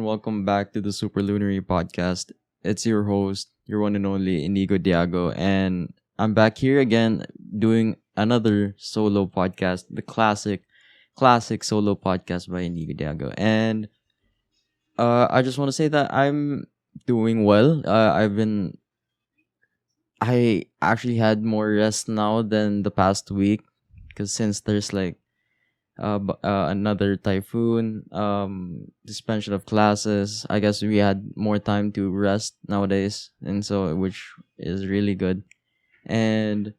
welcome back to the Superlunary podcast. It's your host, your one and only Inigo Diago, and I'm back here again doing another solo podcast, the classic solo podcast by Inigo Diago. And I just want to say that I'm doing well. I actually had more rest now than the past week because since there's like another typhoon, suspension of classes. I guess we had more time to rest nowadays, and so which is really good. And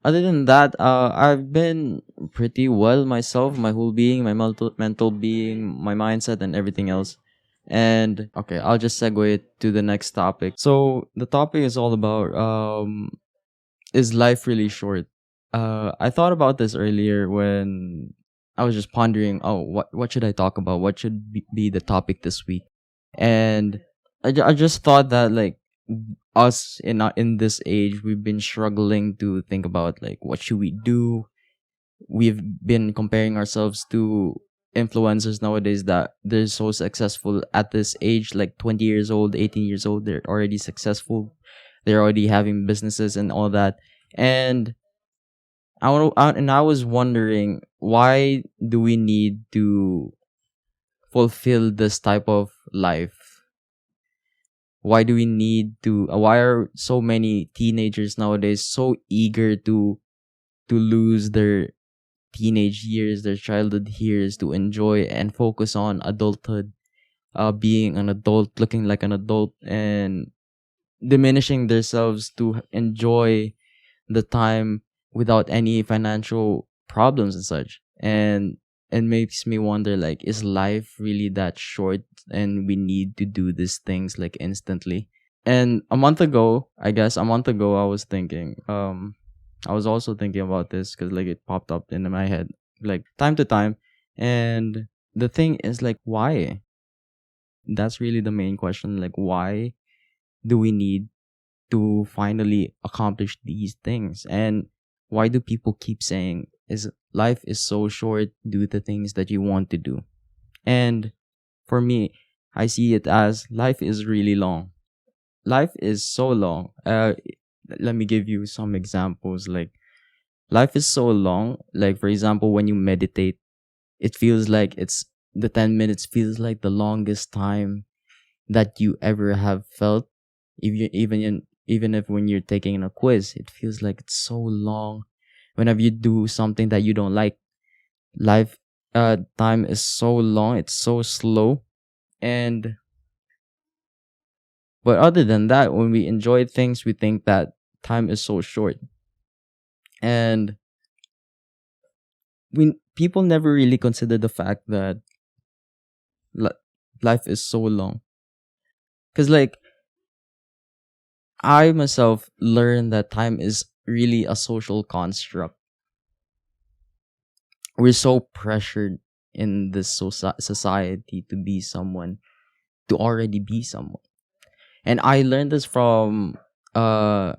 other than that, I've been pretty well myself, my whole being, my mental being, my mindset, and everything else. And okay, I'll just segue to the next topic. So the topic is all about is life really short? I thought about this earlier when I was just pondering, oh, what should I talk about? What should be the topic this week? And I just thought that like us in this age, we've been struggling to think about like what should we do. We've been comparing ourselves to influencers nowadays that they're so successful at this age, like 20 years old, 18 years old, they're already successful. They're already having businesses and all that. And I was wondering, why do we need to fulfill this type of life? Why do we need to? Why are so many teenagers nowadays so eager to lose their teenage years, their childhood years, to enjoy and focus on adulthood, being an adult, looking like an adult, and diminishing themselves to enjoy the time without any financial problems and such. And it makes me wonder, like, is life really that short and we need to do these things like instantly? And a month ago I was thinking, I was also thinking about this because like it popped up into my head like time to time. And the thing is, like, why? That's really the main question. Like, why do we need to finally accomplish these things? And why do people keep saying is life is so short, do the things that you want to do? And for me, I see it as life is really long. Life is so long. Let me give you some examples. Like, life is so long, like for example, when you meditate, it feels like it's the 10 minutes feels like the longest time that you ever have felt. If you even if when you're taking a quiz, it feels like it's so long. Whenever you do something that you don't like, life time is so long, it's so slow. And but other than that, when we enjoy things, we think that time is so short. And we people never really consider the fact that li- life is so long. Cuz like I myself learned that time is really a social construct. We're so pressured in this society to be someone, to already be someone. And I learned this from a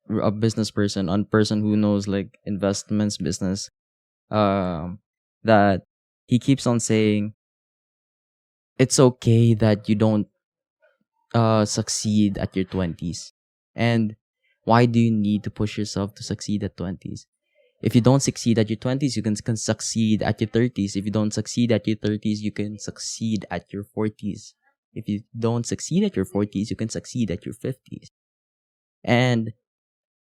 a business person, a person who knows like investments business. Um, that he keeps on saying it's okay that you don't succeed at your 20s. And why do you need to push yourself to succeed at 20s? If you don't succeed at your 20s, you can succeed at your 30s. If you don't succeed at your 30s, you can succeed at your 40s. If you don't succeed at your 40s, you can succeed at your 50s. And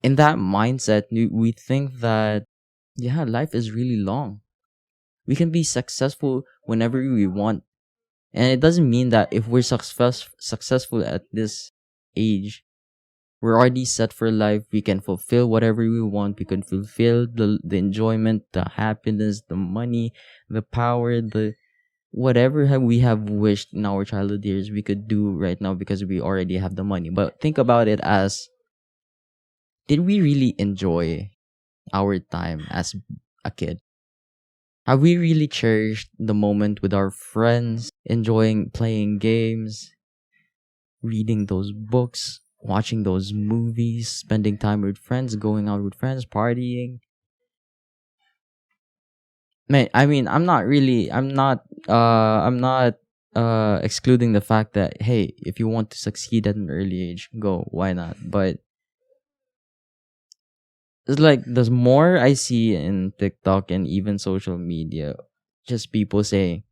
in that mindset, we think that, yeah, life is really long. We can be successful whenever we want. And it doesn't mean that if we're successful at this age, we're already set for life. We can fulfill whatever we want. We can fulfill the enjoyment, the happiness, the money, the power, the whatever we have wished in our childhood years, we could do right now because we already have the money. But think about it as, did we really enjoy our time as a kid? Have we really cherished the moment with our friends, enjoying playing games, reading those books, watching those movies, spending time with friends, going out with friends, partying? Man, I mean, I'm not excluding the fact that, hey, if you want to succeed at an early age, go, why not? But it's like the more I see in TikTok and even social media, just people say,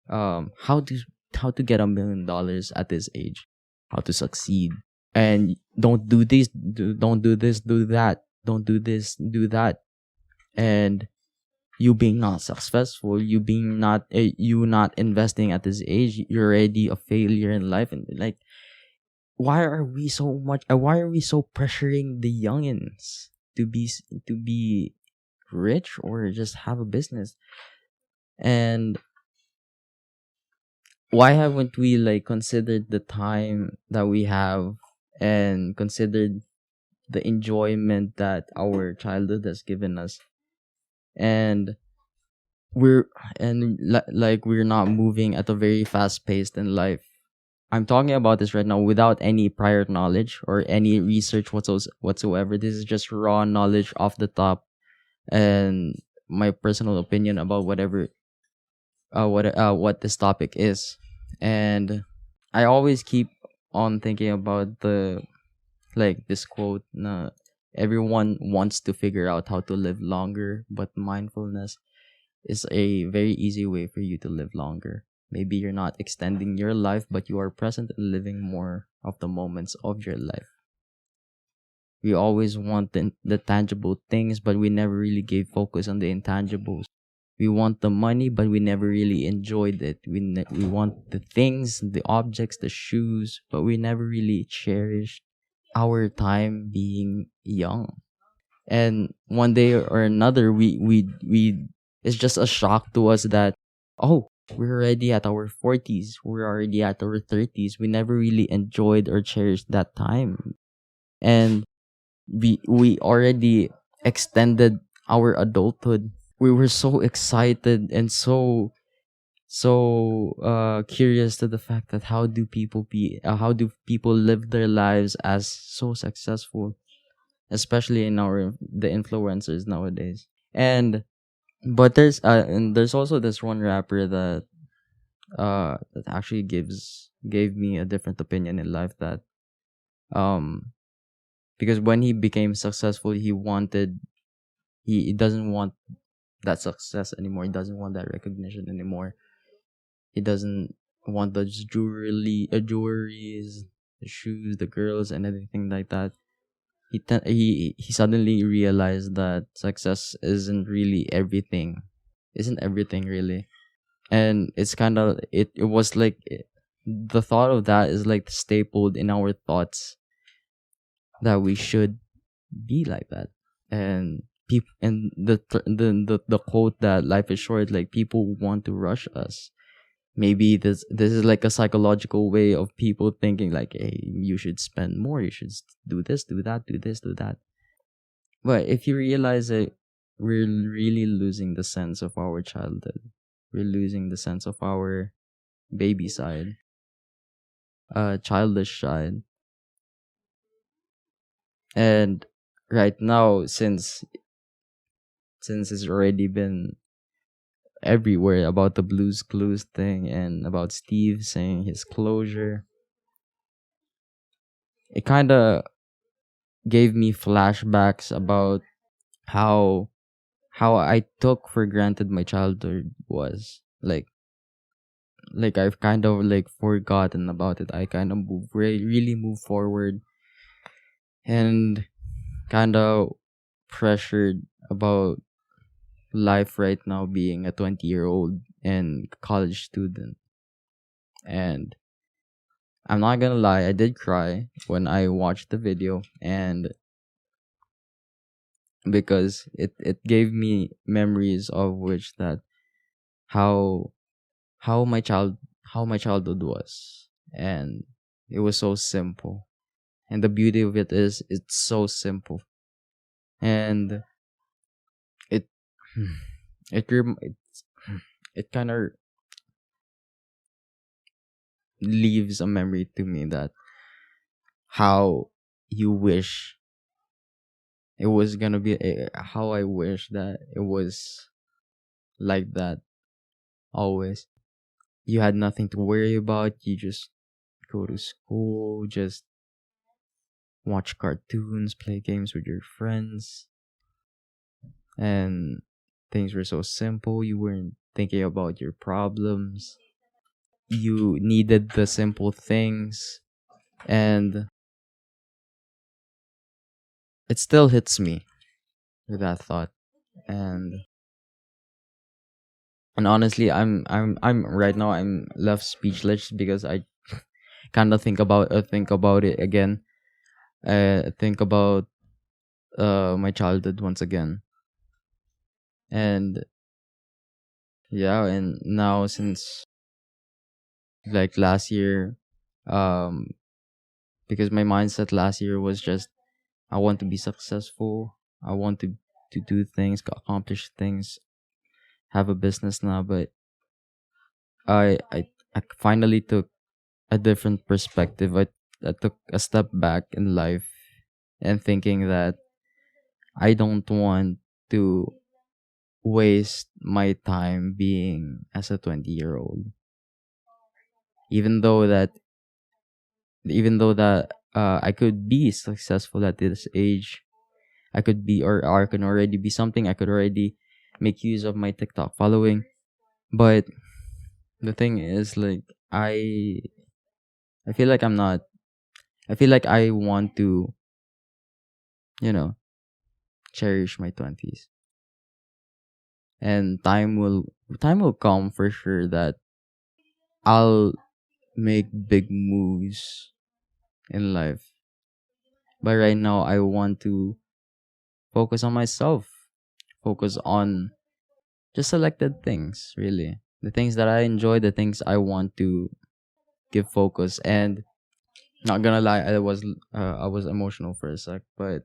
how to get $1 million at this age, how to succeed, and don't do this, don't do this, do that, don't do this, do that, and you being not successful, you being not you not investing at this age, you're already a failure in life. And like, why are we so pressuring the youngins to be rich or just have a business? And why haven't we like considered the time that we have and considered the enjoyment that our childhood has given us? And we're like we're not moving at a very fast pace in life. I'm talking about this right now without any prior knowledge or any research whatsoever. This is just raw knowledge off the top and my personal opinion about what this topic is. And I always keep on thinking about the like this quote na everyone wants to figure out how to live longer, but mindfulness is a very easy way for you to live longer. Maybe you're not extending your life, but you are present and living more of the moments of your life. We always want the tangible things, but we never really gave focus on the intangibles. We want the money, but we never really enjoyed it. We want the things, the objects, the shoes, but we never really cherished our time being young. And one day or another, we it's just a shock to us that, oh, we're already at our 40s, we're already at our 30s. We never really enjoyed or cherished that time, and we already extended our adulthood. We were so excited and so curious to the fact that how do people live their lives as so successful, especially in the influencers nowadays. And but there's also this one rapper that actually gave me a different opinion in life, that um because when he became successful, he doesn't want that success anymore. He doesn't want that recognition anymore. He doesn't want the jewelries, the shoes, the girls, and everything like that. He suddenly realized that success isn't everything really. And it's kind of it was like the thought of that is like stapled in our thoughts that we should be like that. And people, and the quote that life is short, like people want to rush us. Maybe this is like a psychological way of people thinking like, hey, you should spend more, you should do this, do that, do this, do that. But if you realize it, we're really losing the sense of our childhood. We're losing the sense of our baby side, childish side. And right now, since it's already been everywhere about the Blues Clues thing and about Steve saying his closure, it kind of gave me flashbacks about how I took for granted my childhood was like I've kind of like forgotten about it. I kind of really move forward and kind of pressured about life right now, being a 20-year-old and college student. And I'm not gonna lie, I did cry when I watched the video, and because it gave me memories of which that how how my child how my childhood was. And it was so simple, and the beauty of it is it's so simple. And it it it kind of leaves a memory to me that how you wish it was gonna be, how I wish that it was like that always. You had nothing to worry about. You just go to school, just watch cartoons, play games with your friends, and things were so simple. You weren't thinking about your problems. You needed the simple things, and it still hits me with that thought. And honestly, I'm right now I'm left speechless because I kind of think about it again. Think about my childhood once again. And yeah, and now since like last year, um because my mindset last year was just I want to be successful. I want to do things, accomplish things, have a business now, but I finally took a different perspective. I took a step back in life and thinking that I don't want to waste my time being as a 20-year-old. Even though that I could be successful at this age, I could be or I can already be something. I could already make use of my TikTok following. But the thing is, like, I feel like I'm not. I feel like I want to, you know, cherish my 20s, and time will come for sure that I'll make big moves in life. But right now, I want to focus on myself, focus on just selected things, really. The things that I enjoy, the things I want to give focus. And not gonna lie, I was emotional for a sec, but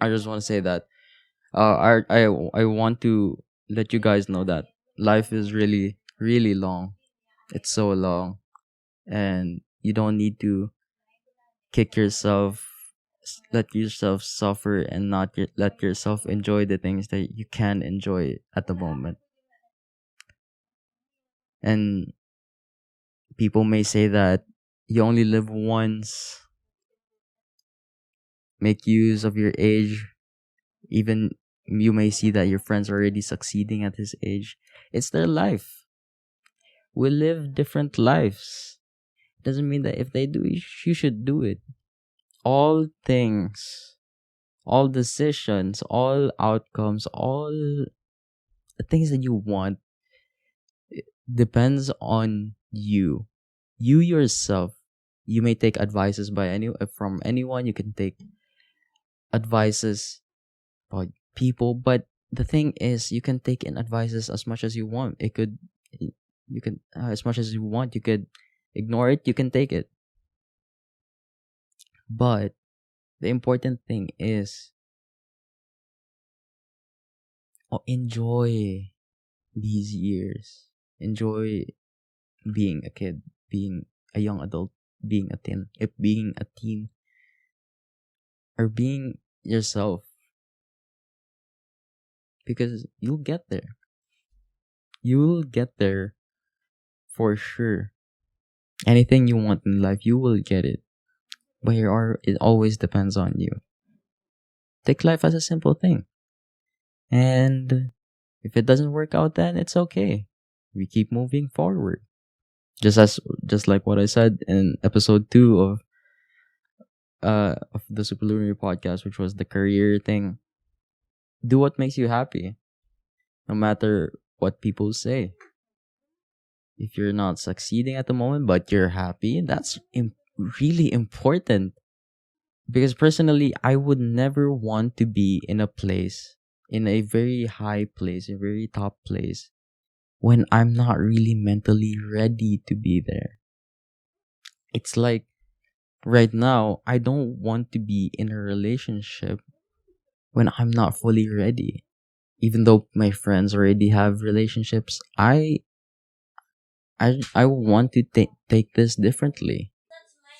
I just want to say that I want to let you guys know that life is really really long. It's so long, and you don't need to kick yourself, let yourself suffer, and not let yourself enjoy the things that you can enjoy at the moment. And people may say that you only live once. Make use of your age. Even you may see that your friends are already succeeding at this age. It's their life. We live different lives. Doesn't mean that if they do, you should do it. All things, all decisions, all outcomes, all the things that you want depends on you. You yourself. You may take advices from anyone. You can take advices about people, but the thing is, you can take in advices as much as you want. You can as much as you want. You could ignore it. You can take it, but the important thing is enjoy these years. Enjoy being a kid, being a young adult, being a teen, or being yourself, because you'll get there. You'll get there for sure. Anything you want in life, you will get it. But it always depends on you. Take life as a simple thing. And if it doesn't work out, then it's okay. We keep moving forward. Just like what I said in episode 2 of the Superlunary podcast, which was the career thing. Do what makes you happy, no matter what people say. If you're not succeeding at the moment, but you're happy, that's really important. Because personally, I would never want to be in a very high place, a very top place, when I'm not really mentally ready to be there. It's like right now, I don't want to be in a relationship when I'm not fully ready. Even though my friends already have relationships, I want to take this differently.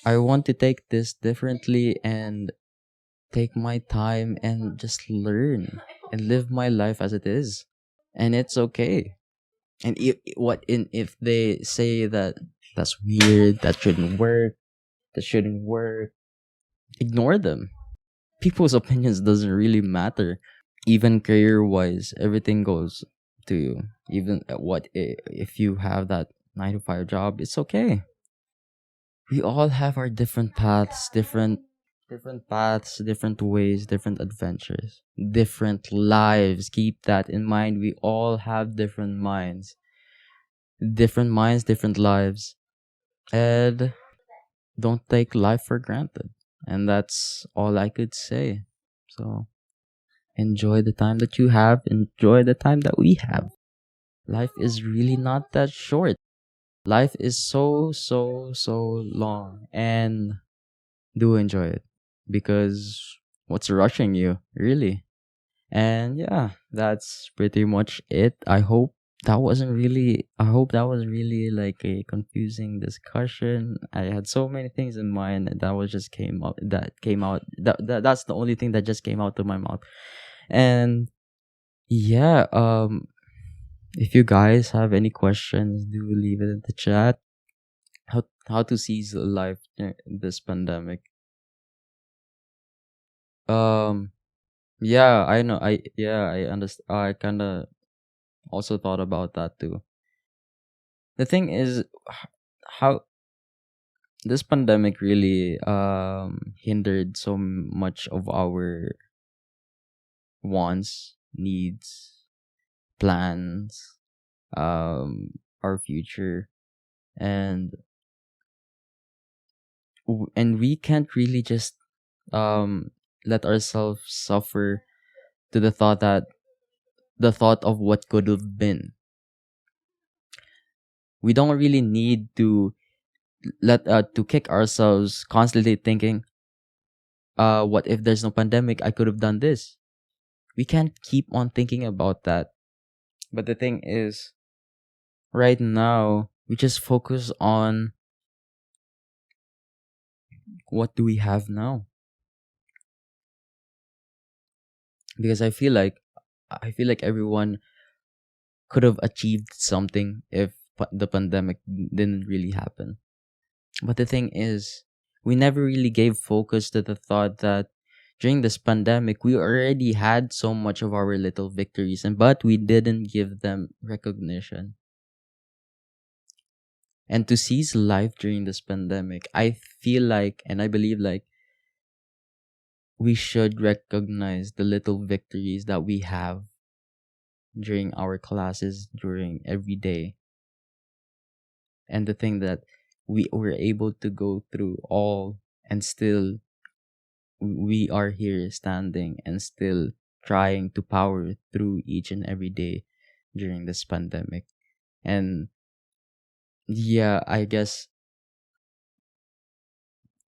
I want to take this differently and take my time and just learn and live my life as it is. And it's okay. And if they say that that's weird, that shouldn't work, ignore them. People's opinions doesn't really matter. Even career wise, everything goes to you. Even if you have that 9 to 5 job, it's okay. We all have our different paths, different ways, different adventures, different lives. Keep that in mind. We all have different minds, different lives, and don't take life for granted. And that's all I could say. So enjoy the time that you have. Enjoy the time that we have. Life is really not that short. Life is so, so, so long. And do enjoy it. Because what's rushing you, really? And yeah, that's pretty much it. I hope that was really like a confusing discussion. I had so many things in mind and that came out that's the only thing that just came out of my mouth. And yeah, if you guys have any questions, do leave it in the chat. How to seize life during this pandemic. Um yeah, I know. I understand. I kind of also thought about that too. The thing is, how this pandemic really hindered so much of our wants, needs, plans, our future, and and we can't really just let ourselves suffer to the thought of what could have been. We don't really need to kick ourselves constantly thinking, what if there's no pandemic, I could have done this. We can't keep on thinking about that. But the thing is, right now we just focus on what do we have now. Because I feel like everyone could have achieved something if the pandemic didn't really happen. But the thing is, we never really gave focus to the thought that during this pandemic, we already had so much of our little victories, but we didn't give them recognition. And to seize life during this pandemic, I feel like, and I believe like, we should recognize the little victories that we have during our classes, during every day, and the thing that we were able to go through all, and still we are here standing and still trying to power through each and every day during this pandemic. And yeah, I guess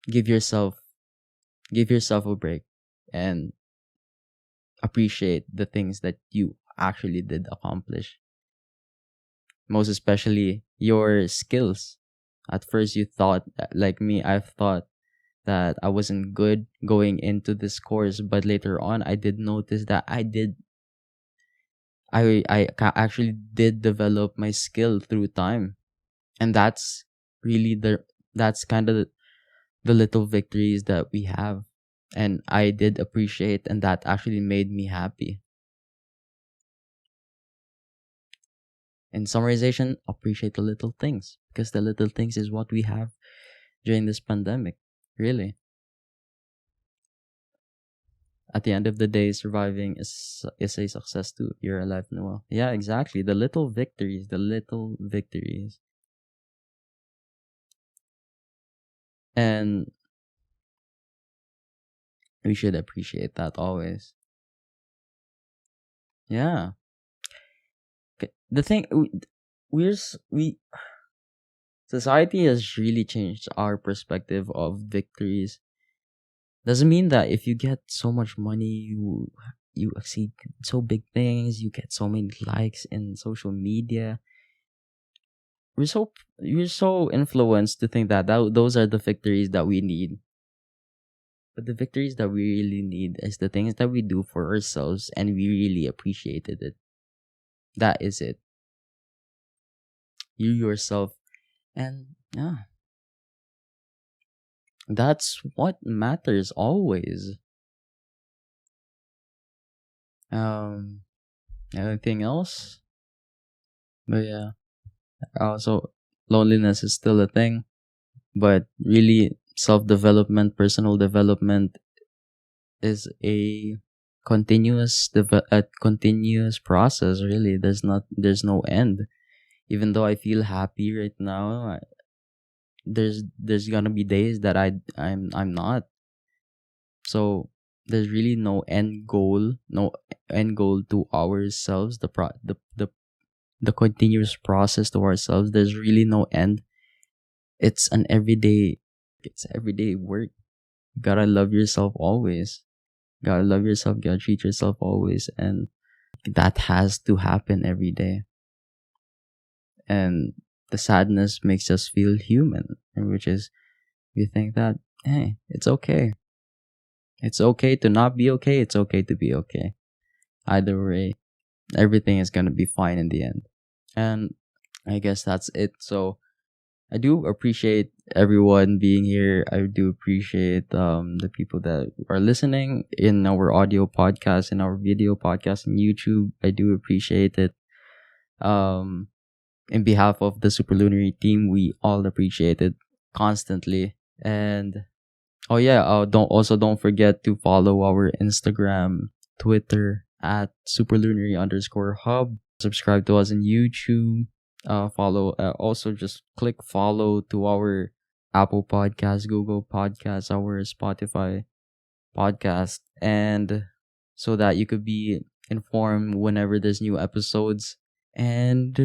give yourself give yourself a break and appreciate the things that you actually did accomplish. Most especially your skills. At first you thought, like me, I've thought that I wasn't good going into this course, but later on I did notice that actually did develop my skill through time. And really that's kind of the little victories that we have, and I did appreciate, and that actually made me happy. In summarization, appreciate the little things, because the little things is what we have during this pandemic. Really, at the end of the day, surviving is a success too. You're alive and well. Yeah, exactly. The little victories, and we should appreciate that always. Yeah. The thing we society has really changed our perspective of victories. Doesn't mean that if you get so much money, you exceed so big things, you get so many likes in social media. We're so influenced to think that those are the victories that we need. But the victories that we really need is the things that we do for ourselves and we really appreciated it. That is it. you yourself. And yeah, that's what matters always. Um, anything else? But yeah, also loneliness is still a thing, but really personal development is a continuous process. Really, there's no end. Even though I feel happy right now, there's gonna be days that I'm not. So there's really no end goal to ourselves. The continuous process to ourselves. There's really no end. It's an everyday. It's everyday work. You gotta love yourself always. Gotta love yourself. Gotta treat yourself always, and that has to happen every day. And the sadness makes us feel human, and which is we think that hey, it's okay. It's okay to not be okay. It's okay to be okay. Either way, everything is gonna be fine in the end. And I guess that's it. So I do appreciate everyone being here. I do appreciate the people that are listening in our audio podcast, in our video podcast, in YouTube. I do appreciate it. Um, in behalf of the Superlunary team, we all appreciate it constantly. And oh yeah, don't forget to follow our Instagram, Twitter at superlunary_hub. Subscribe to us on YouTube. Follow. Also, just click follow to our Apple Podcast, Google Podcast, our Spotify podcast, and so that you could be informed whenever there's new episodes. And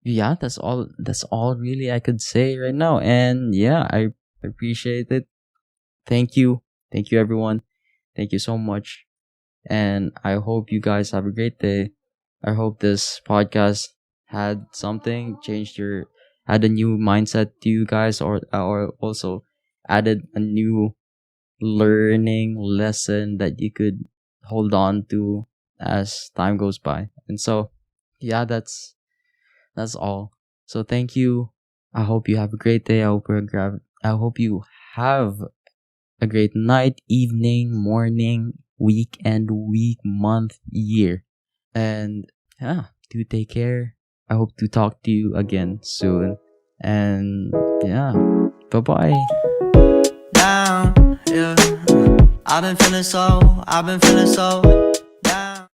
yeah, that's all. That's all really I could say right now. And yeah, I appreciate it. Thank you. Thank you, everyone. Thank you so much. And I hope you guys have a great day. I hope this podcast had had a new mindset to you guys, or also added a new learning lesson that you could hold on to as time goes by. And so, yeah, that's all. So thank you. I hope you have a great day. I hope you have a great night, evening, morning, weekend, week, month, year. And yeah, do take care. I hope to talk to you again soon. And yeah, bye bye. Down, yeah. I've been feeling so